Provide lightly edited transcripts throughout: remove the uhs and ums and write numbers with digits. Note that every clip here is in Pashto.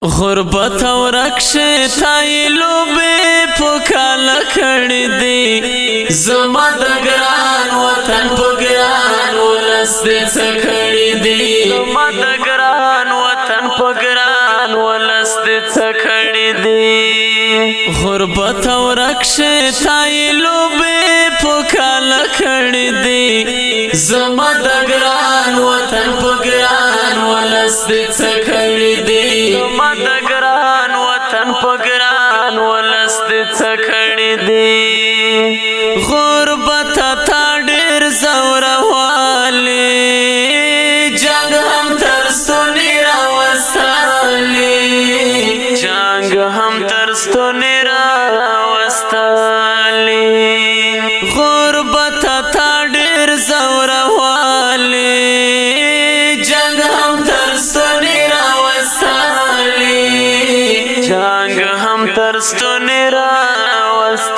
غربت او رکشه تای لوبه پوکالا کړی دی زما د ګران وطن په ګران ولس دې څه کړی دی زما د ګران وطن په ګران ولس دې څه کړی دی غربت او رکشه تای لوبه پوکالا کړی دی زما د ګران وطن په ګران ولس دې څه کړی دی د ګران وطن په ګران ولس دې څه کړی دی غربت تا ډېر زوروالی جنګ هم تر ستوني راوستلی جنګ هم تر ستوني راوستلی غربت تا ډېر زوروالی جنګ هم تر ستوني جنگ هم تر ستوني راوستلی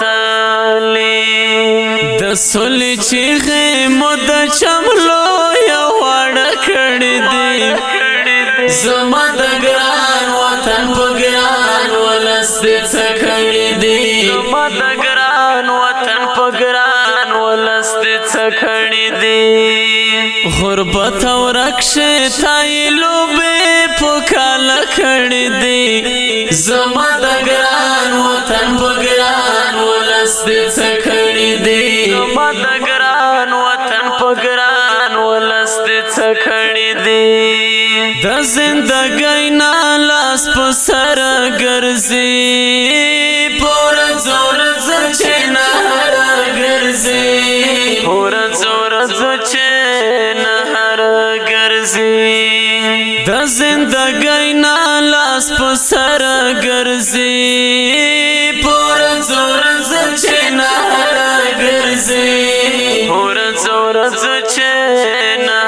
د سولې چیغې مو د چملو یو واړه کړی دی زما د ګران وطن په ګران ولس دې څه کړی دی زما د ګران وطن په ګران ولس دې څه کړی دی غربت او رکشه تای لوبې پوکالا کړی دی زما د ګران وطن په ګران ولس دې څه کړی دی زما د ګران وطن په ګران ولس دې څه کړی دی د زندګۍ نه لاس په سر ګرځي پور زور چې نه ګرځي پور زور چې نه ګرځي د زندګۍ نه لاس په سر ګرځي پور زور چې نه ګرځي پور زور چې نه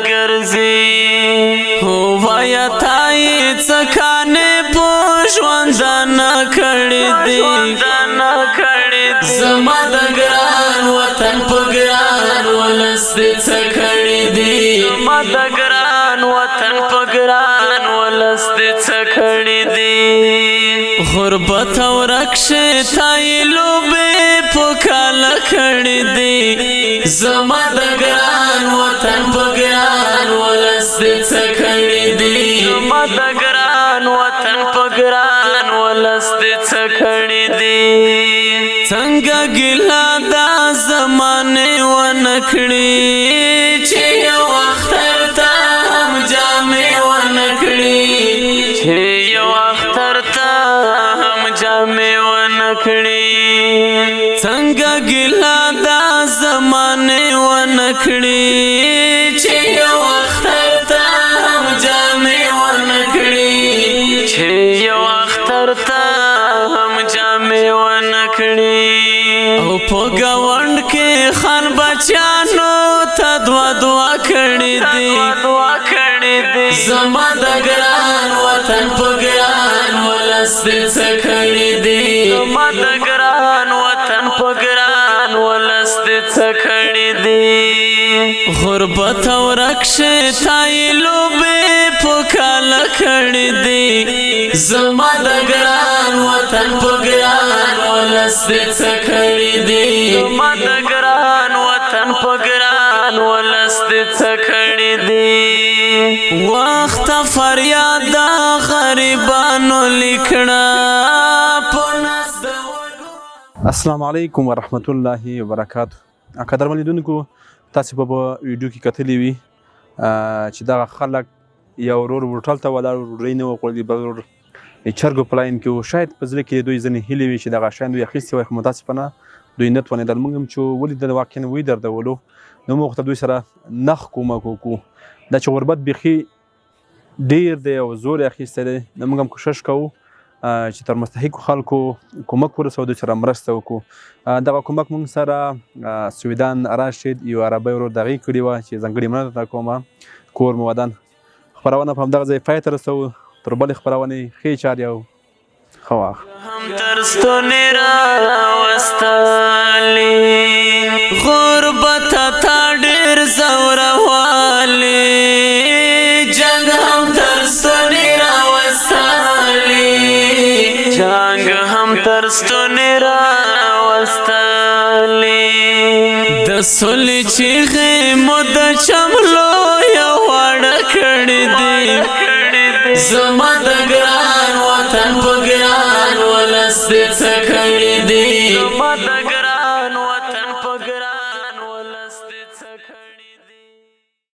ګرځي هو وایا تای څکانه په ژوند نه کړی دی زما د ګران وطن په ګران ولس دې څه کړی دی زما د ګران وطن په ګران ولس دې څه کړی دی غربت او رکشه تای لوبې پوکالا کړی دی زما د ګران وطن په ګران ولس دې څه کړی دی زما د ګران وطن په ګران ولس دې څه کړی دی څنګه ګیلا دا زمانه ونکړي چې یو اختر ته هم جامې ونکړي چې یو اختر ته هم جامې ونکړي څنګه ګیلا دا زمانه ونکړي چې یو اختر ته هم جامې ونکړي چې یو اختر ته هم جامې ونکړي او په گاوند کې خان بچانو ته دعا کړی دی زما د ګران وطن په ګران ولس دې څه کړی دی زما د ګران وطن په ګران ولس دې څه کړی دی غربت او رکشه تای لوبې پوکالا کړی دی زما د ګران وطن په ګران ولس دې څه کړی دی زما د ګران وطن په ګران ولس دې څه کړی دی وخت فریاد غریبانو لیکنا السلام علیکم ورحمت الله وبرکاته قدرمن لیدونکو تاسو په ویډیو کې کتلی وي چې دا خلک یو ورور ورټل ته ولاړ ډوډۍ نه وخوړلې بل ورور چرګو په لاین کې و شاید په زړه کې دوی ځینې هیلې وي چې دغه شیان دوی اخیستې وای خو متاسفانه دوی نه توانېدل موږ هم چې ولیدل واقعا ویې دردولو نو موږ ته دوی سره نښ کومک وکړو دا چې غربت بیخي ډېر دی او زور یې اخیستی دی نو موږ هم کوشش کوو چې تر مستحقو خلکو کومک ورسوو دوی سره مرسته وکړو دغه کومک موږ سره سویدان راشد یو عربی ورور د هغې کړې وه چې ځانګړې مننه درته کومه کور مو ودان خپرونه په همدغه ځای پای ته رسوو تر بلې خپرونې ښې چارې او ښه وخت هم تر ستوني راوستلی غربت تا ډېر زوروالی جنګ هم تر ستوني راوستلی ګرم تر ستونې راوستلې د سولې چیغې مو د چملو یو واړه کړې دي زما د ګران وطن په ګران ولس دې څه کړې دي